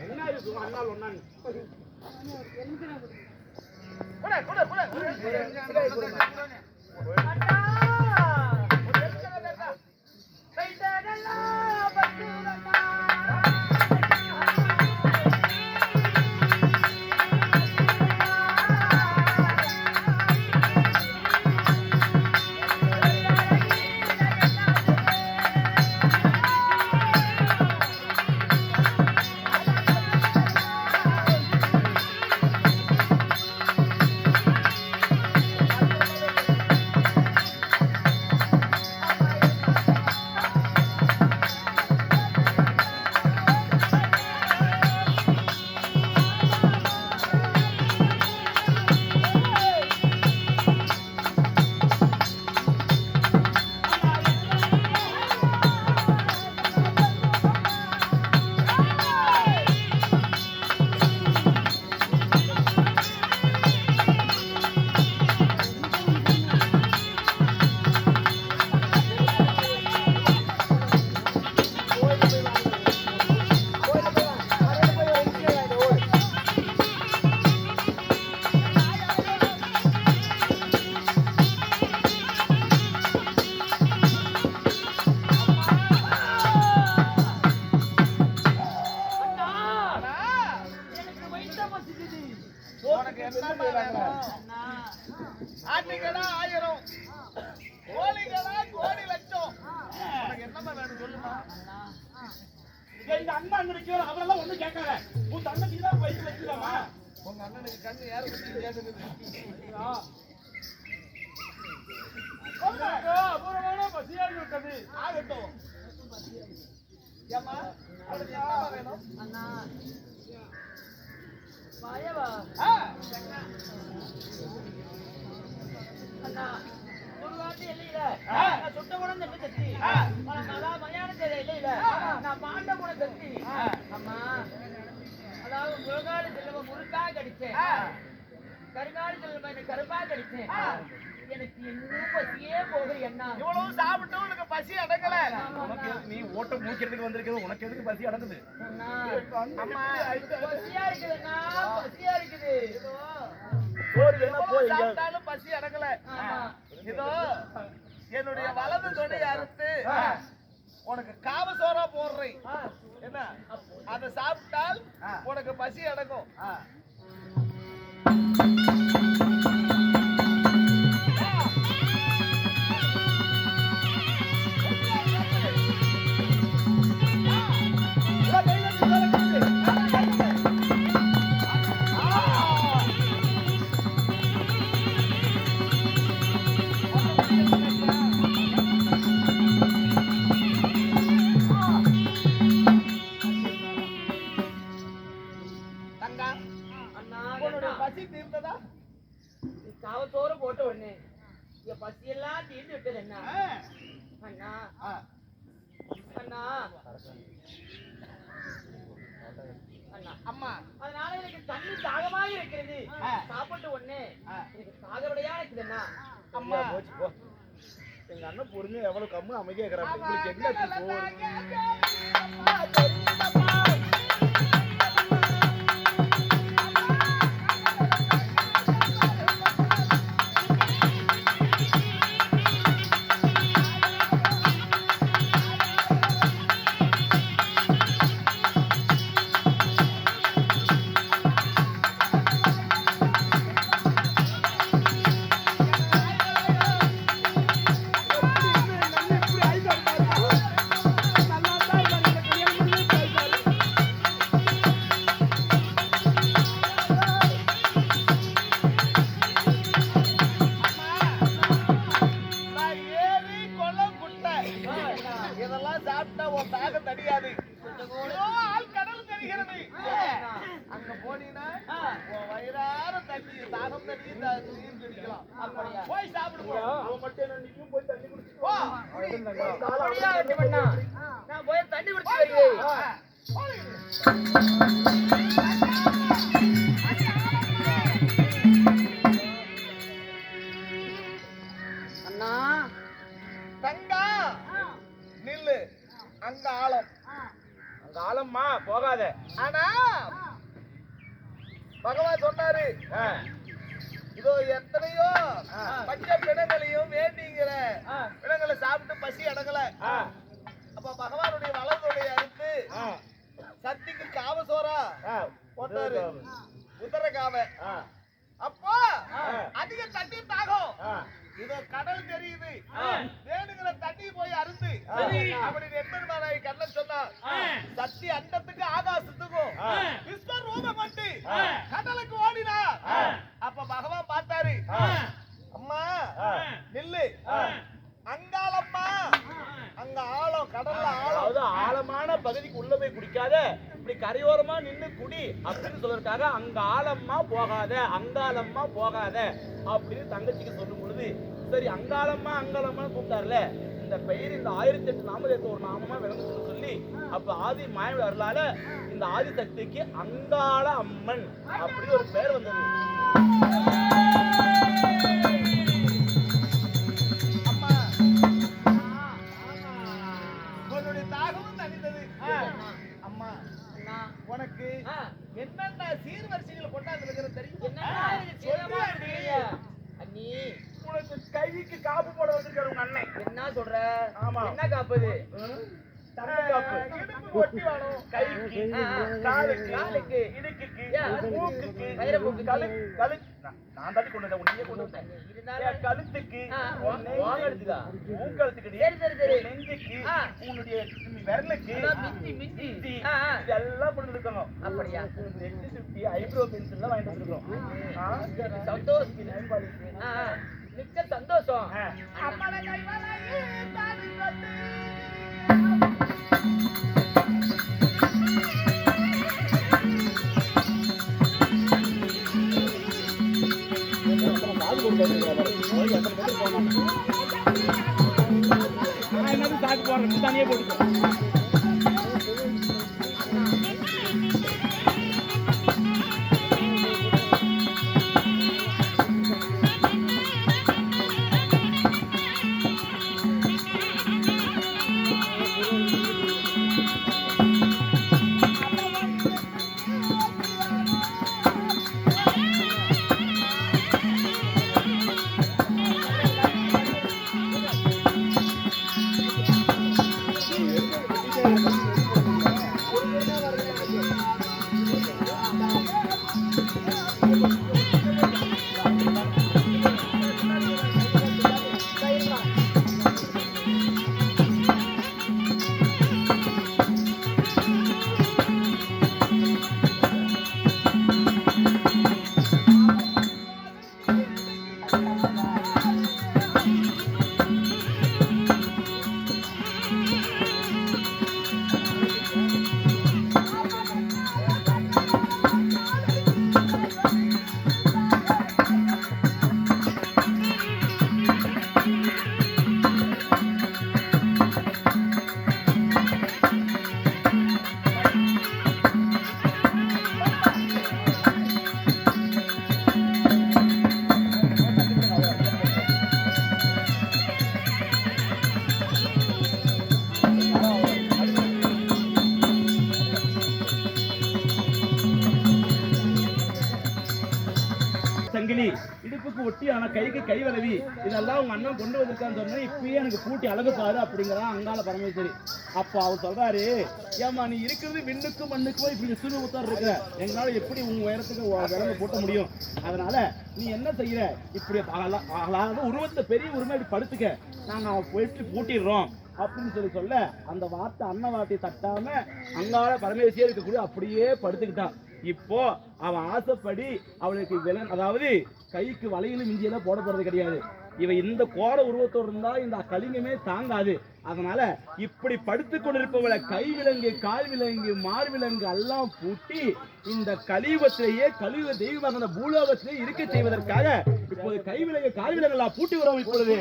என்ன இருக்கு அண்ணால் ஒண்ணான்னு ஆட்டுகளா 1000 கோழிகளா கோடி லட்சம் உனக்கு என்னமா வேணும் சொல்லுமா எங்க அண்ணா அங்க நிக்கிற அவரெல்லாம் ஒண்ணும் கேட்காத உன் தங்கச்சி தான் பைக் வச்சிடலாமா உங்க அண்ணனுக்கு கண்ணு யார பத்தி கேக்குது அபூர்வமான பசியாகி விட்டது ஆகட்டும் ஏமா அவளுக்கு என்ன வேணும் அண்ணா வாயவா அண்ணா ஒரு வாட்டி இல்லையில நான் சுட்ட குணம் தண்ணி தட்டி நான் மயான தேவை இல்லையில நான் பாண்ட குணம் தட்டி அம்மா அதாவது முருகாடு செல்வம் முருக்கா கடிச்சேன் கருங்காடு செல்வம் எனக்கு கருப்பா கடிச்சேன் எனக்கு இன்னும் பசியே போகுது என்ன இவ்வளவு சாப்பிட்டு உனக்கு பசி அடங்கல உனக்கு நீ ஓட்ட மூக்கிறதுக்கு வந்திருக்கிறது உனக்கு எதுக்கு பசி அடங்குது அம்மா பசியா இருக்குதுண்ணா பசியா இருக்குது சாப்பிட்டாலும் பசி அடங்கல இதோ என்னுடைய வலது தொண்டை அறுத்து உனக்கு காவ சோறா போடுறேன் என்ன அதை சாப்பிட்டால் உனக்கு பசி அடங்கும் பசி தீர்ந்ததா காவத்தோறு போட்ட உடனே என் பசி எல்லாம் தீர்ந்து விட்டது என்ன அண்ணா அண்ணா அண்ணா அம்மா அதனால எனக்கு தண்ணி தாகமாக இருக்கிறது சாப்பிட்டு உடனே எனக்கு தாகவடையா இருக்குது என்ன அம்மா எங்க அண்ணன் பொறுமை எவ்வளவு கம்மு அமைதியா இருக்கிறாங்க உங்களுக்கு என்ன இதெல்லாம் சாப்பிட்டா உன் தாக தடியாது கடல் தெரிகிறது அங்க போனீங்கன்னா உன் வயிறார தண்ணி தாகம் தண்ணி நீர் குடிக்கலாம் போய் சாப்பிடுவோம் அவன் மட்டும் நீயும் போய் தண்ணி குடிச்சு நான் போய் தண்ணி குடிச்சு வருகிறேன் அண்ணா தங்கா நில்லு அங்க ஆழம் அங்க ஆழம்மா போக போகாத. ஆனா பகவான் சொன்னாரு, இதோ எத்தனையோ பச்சை பிணங்களையும் வேண்டிங்கிற பிணங்களை சாப்பிட்டு பசி அடங்கல. அப்ப பகவானுடைய வளர்ந்துடைய அறுத்து சக்திக்கு காவசோரா போட்டாரு, உதர காவ. அப்போ அதிக தண்ணி தாகம், இதோ கடல் தெரியுது, வேணுங்கிற தண்ணி போய் அருந்து அப்படி எம்பெருமானாய் கண்ணன் சொன்னார், சக்தி அண்டத்துக்கு ஆகாசத்துக்கும் விஸ்வரூபம் கொண்டு கடலுக்கு ஓடினார். அப்ப பகவான் பார்த்தாரு, அம்மா நில்லு, அங்காளம்மா, அங்க ஆழம், கடல்ல ஆழம், ஆழமான பகுதிக்கு உள்ள போய் குடிக்காத, இப்படி கரையோரமா நின்னு குடி அப்படின்னு சொல்றதுக்காக அங்க ஆழம்மா போகாத, அங்காளம்மா போகாத அப்படின்னு தங்கச்சிக்கு சொல்லும் பொழுது, சரி அங்காளம்மா அங்காளம்மா கூப்பிட்டார்ல, இந்த பெயர் இந்த 1008 நாமதேயத்தை ஒரு நாமமா விளங்குன்னு சொல்லி, அப்ப ஆதி மாயவி அருளால இந்த ஆதி சக்திக்கு அங்காள அம்மன் அப்படி ஒரு பெயர் வந்தது. உனக்கு என்னென்ன சீர்வரிசைகளை கொண்டாந்து இருக்கிற தெரியும்? அண்ணி உனக்கு கைக்கு காப்பு போட வந்திருக்காரு உங்க அண்ணன். என்ன சொல்ற? ஆமா, என்ன காப்புது? ஒட்டி வேணும், கைக்கு, காலுக்கு, இடுக்குக்கு, மூக்குக்கு, நான் தாண்டி கொண்டு வந்தேன், உன்னையே கொண்டு வந்தேன். கழுத்துக்கு, மூக்கழுத்துக்கு, நெஞ்சுக்கு, உன்னுடைய விரலுக்கு இதெல்லாம் கொண்டு இருக்கணும். அப்படியா? நெஞ்சு சுட்டி ஐப்ரோ பென்சில் எல்லாம் வாங்கிட்டு வந்துருக்கோம். சந்தோஷம், மிக்க சந்தோஷம். சாக்கு போடுறேன், தனியே போட்டு இடுப்புக்கு ஒட்டி ஆனா கைக்கு கை வலவி இதெல்லாம் உங்க அண்ணன் கொண்டு வந்திருக்கான்னு சொன்னா இப்பயே எனக்கு பூட்டி அழகு பாரு அப்படிங்கிறான் அங்காள பரமேஸ்வரி. அப்ப அவர் சொல்றாரு, ஏமா நீ இருக்கிறது விண்ணுக்கும் மண்ணுக்கும் இப்படி விசுவத்தார் இருக்க, எங்களால எப்படி உங்க உயரத்துக்கு விலங்கு பூட்ட முடியும்? அதனால நீ என்ன செய்யற, இப்படி உருவத்தை பெரிய உரிமை இப்படி படுத்துக்க, நாங்க போயிட்டு பூட்டிடுறோம் அப்படின்னு சொல்ல அந்த வார்த்தை அண்ணன் வார்த்தையை தட்டாம அங்காள பரமேஸ்வரியா இருக்கக்கூடிய அப்படியே படுத்துக்கிட்டான். இப்போ அவன் ஆசைப்படி அவளுக்கு அதாவது கைக்கு வளையலும் மிஞ்சியெல்லாம் போட போறது கிடையாது. இவ இந்த கோர உருவத்தோடு இருந்தா இந்த கலிங்கமே தாங்காது. அதனால இப்படி படுத்து கொண்டிருப்பவளை கை விலங்கு, கால் விலங்கு, மார் விலங்கு எல்லாம் பூட்டி இந்த கலியுகத்திலேயே கலியுக தெய்வமாக பூலோகத்திலே இருக்க செய்வதற்காக இப்போது கை விலங்கு, கால் விலங்கு எல்லாம் பூட்டி வரோம். இப்பொழுது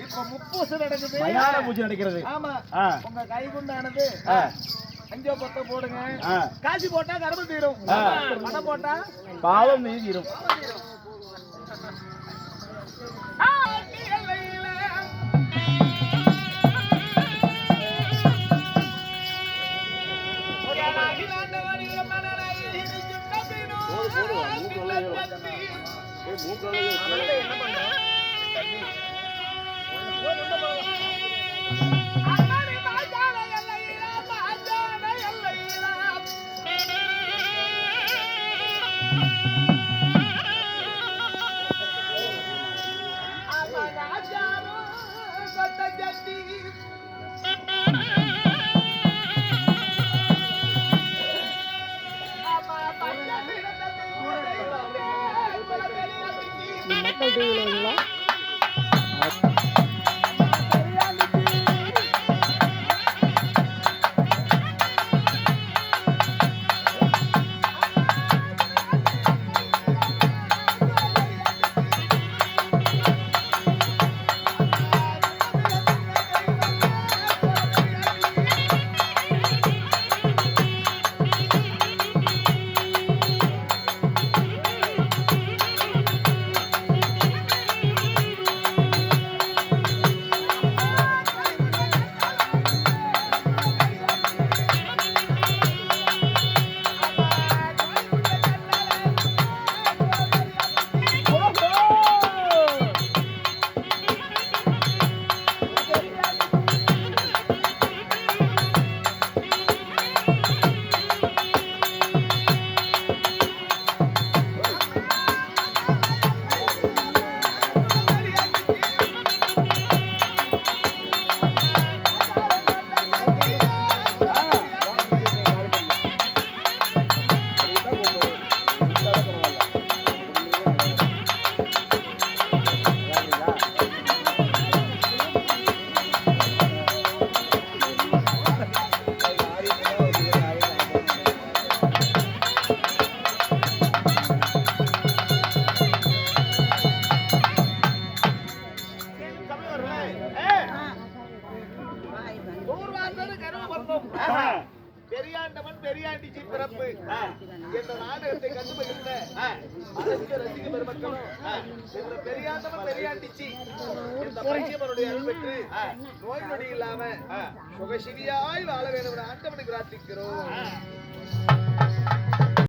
இப்ப முப்பூசு நடக்குது, மயான பூஜை நடக்கிறது. ஆமா. ஆ. உங்க கைகுண்டானது ஆ. 5 10 போடுங்க. ஆ. காசி போட்டா கரும்பு தீரும், ஆ. பணம் போட்டா பாவம் நீதிரும். மக்கள் டிவியில் பெரியாண்டவன் பெரியாண்டிச்சி பிறப்பு என்ற நாடகத்தை கண்டுபிடித்த ரசிக பெருமக்களும் என்ற பெரியாண்டவன் பெரியாண்டிச்சி என்ற பையவனுடைய அருள் பெற்று நோய் நொடி இல்லாம சுகசிவியாய் வாழ வேண்டும் ஆண்டவனை பிரார்த்திக்கிறோம்.